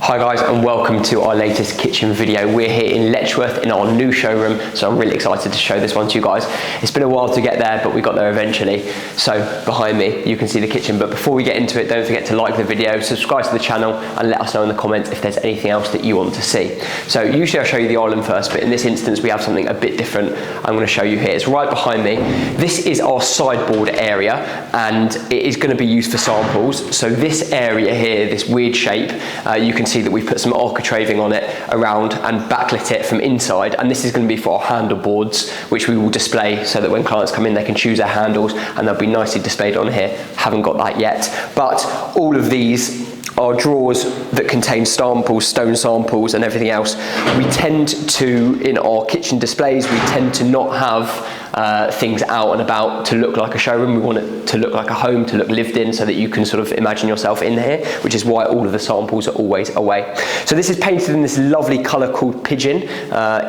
Hi guys, and welcome to our latest kitchen video. We're here in Letchworth in our new showroom, so I'm really excited to show this one to you guys. It's been a while to get there, but we got there eventually. So behind me you can see the kitchen, but before we get into it, don't forget to like the video, subscribe to the channel, and let us know in the comments if there's anything else that you want to see. So usually I'll show you the island first, but in this instance we have something a bit different I'm going to show you here. It's right behind me. This is our sideboard area, and it is going to be used for samples. So this area here, this weird shape, you can see that we've put some architraving on it around and backlit it from inside, and this is going to be for our handle boards, which we will display so that when clients come in they can choose their handles and they'll be nicely displayed on here. Haven't got that yet, but all of these are drawers that contain samples, stone samples and everything else. We tend to, in our kitchen displays, we tend to not have things out and about to look like a showroom. We want it to look like a home, to look lived in, so that you can sort of imagine yourself in here, which is why all of the samples are always away. So this is painted in this lovely colour called Pigeon,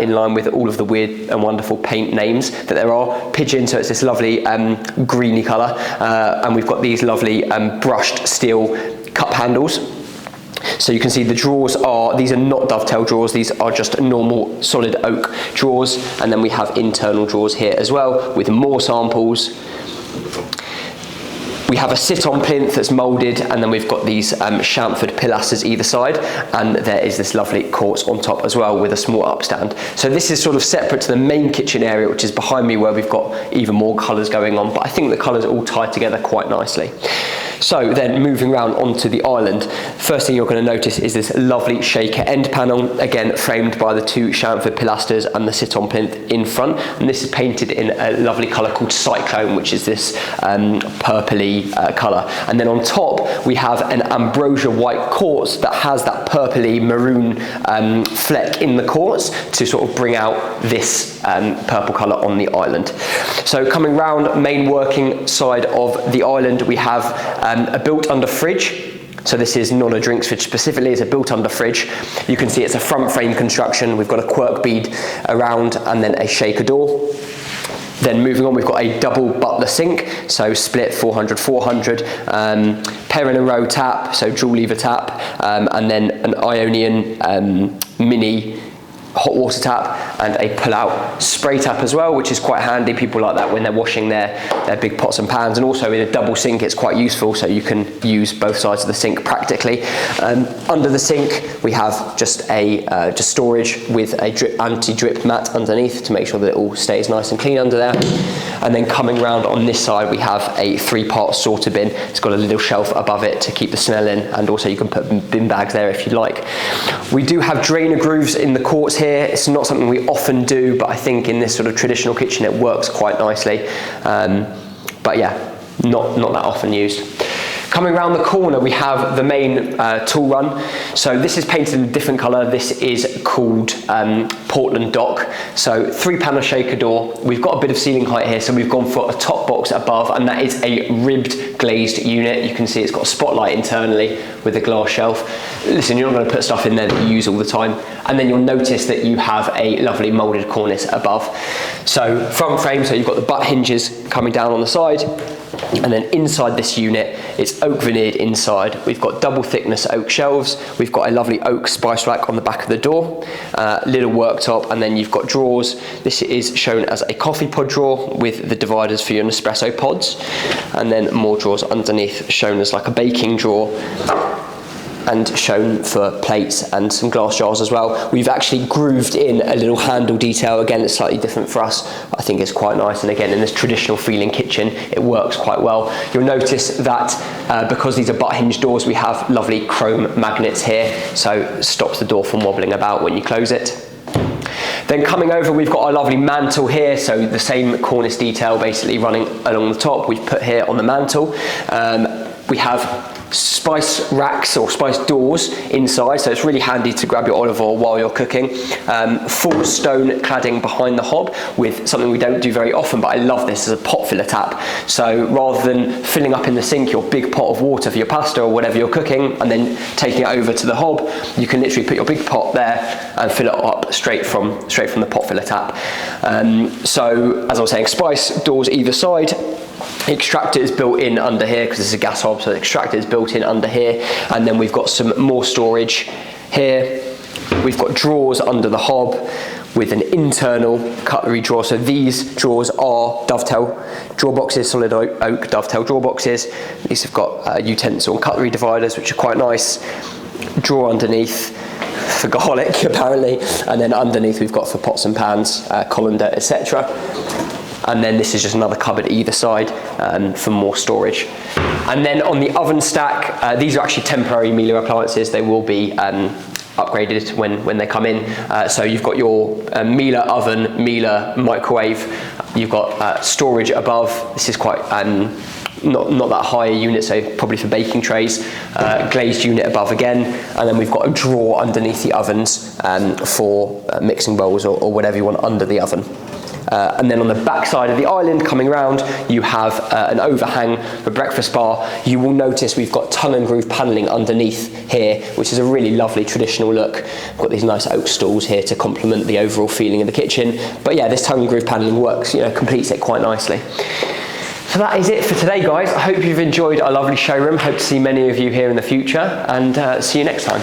in line with all of the weird and wonderful paint names that there are. Pigeon, so it's this lovely greeny colour, and we've got these lovely brushed steel cup handles. So you can see the drawers these are not dovetail drawers, these are just normal solid oak drawers, and then we have internal drawers here as well with more samples. We have a sit-on plinth that's moulded, and then we've got these chamfered pilasters either side, and there is this lovely quartz on top as well with a small upstand. So this is sort of separate to the main kitchen area, which is behind me, where we've got even more colours going on, but I think the colours are all tied together quite nicely. So then moving around onto the island, first thing you're going to notice is this lovely shaker end panel, again framed by the two chamfered pilasters and the sit-on plinth in front, and this is painted in a lovely colour called Cyclone, which is this purpley colour. And then on top we have an Ambrosia White quartz that has that purpley maroon fleck in the quartz to sort of bring out this purple colour on the island. So coming round main working side of the island, we have a built under fridge. So this is not a drinks fridge specifically, it's a built under fridge. You can see it's a front frame construction. We've got a quirk bead around and then a shaker door. Then moving on, we've got a double Butler sink, so split 400/400, Perrin and Rowe tap, so dual lever tap, and then an Ionian mini hot water tap and a pull-out spray tap as well, which is quite handy. People like that when they're washing their big pots and pans, and also in a double sink it's quite useful, so you can use both sides of the sink practically. Under the sink we have just storage with a anti-drip mat underneath to make sure that it all stays nice and clean under there. And then coming round on this side we have a 3-part sorter bin. It's got a little shelf above it to keep the smell in, and also you can put bin bags there if you like. We do have drainer grooves in the quartz here. It's not something we often do, but I think in this sort of traditional kitchen it works quite nicely. But yeah, not that often used. Coming around the corner we have the main tool run. So this is painted in a different colour. This is called Portland Dock. So 3-panel shaker door. We've got a bit of ceiling height here, so we've gone for a top box above, and that is a ribbed glazed unit. You can see it's got a spotlight internally with a glass shelf. Listen, you're not going to put stuff in there that you use all the time. And then you'll notice that you have a lovely moulded cornice above. So front frame, so you've got the butt hinges coming down on the side, and then inside this unit it's oak veneered inside. We've got double thickness oak shelves, we've got a lovely oak spice rack on the back of the door, little worktop, and then you've got drawers. This is shown as a coffee pod drawer with the dividers for your Nespresso pods, and then more drawers underneath shown as like a baking drawer, and shown for plates and some glass jars as well. We've actually grooved in a little handle detail. Again, it's slightly different for us. I think it's quite nice, and again, in this traditional feeling kitchen, it works quite well. You'll notice that because these are butt hinge doors, we have lovely chrome magnets here, so it stops the door from wobbling about when you close it. Then coming over, we've got our lovely mantel here, so the same cornice detail basically running along the top we've put here on the mantel. We have spice racks or spice doors inside, so it's really handy to grab your olive oil while you're cooking. Full stone cladding behind the hob with something we don't do very often, but I love this, as a pot filler tap. So rather than filling up in the sink your big pot of water for your pasta or whatever you're cooking and then taking it over to the hob, you can literally put your big pot there and fill it up straight from the pot filler tap. So as I was saying, spice doors either side. Extractor is built in under here because it's a gas hob, so the extractor is built in under here. And then we've got some more storage here. We've got drawers under the hob with an internal cutlery drawer. So these drawers are dovetail drawer boxes, solid oak dovetail drawer boxes. These have got utensil and cutlery dividers, which are quite nice. Drawer underneath for garlic apparently, and then underneath we've got for pots and pans, colander, etc. And then this is just another cupboard either side for more storage. And then on the oven stack, these are actually temporary Miele appliances. They will be upgraded when they come in. So you've got your Miele oven, Miele microwave. You've got storage above. This is quite not that high a unit, so probably for baking trays. Glazed unit above again, and then we've got a drawer underneath the ovens for mixing bowls or whatever you want under the oven. And then on the back side of the island, coming round, you have an overhang for breakfast bar. You will notice we've got tongue and groove panelling underneath here, which is a really lovely traditional look. We've got these nice oak stools here to complement the overall feeling of the kitchen. But yeah, this tongue and groove panelling works, completes it quite nicely. So that is it for today, guys. I hope you've enjoyed our lovely showroom. Hope to see many of you here in the future, and see you next time.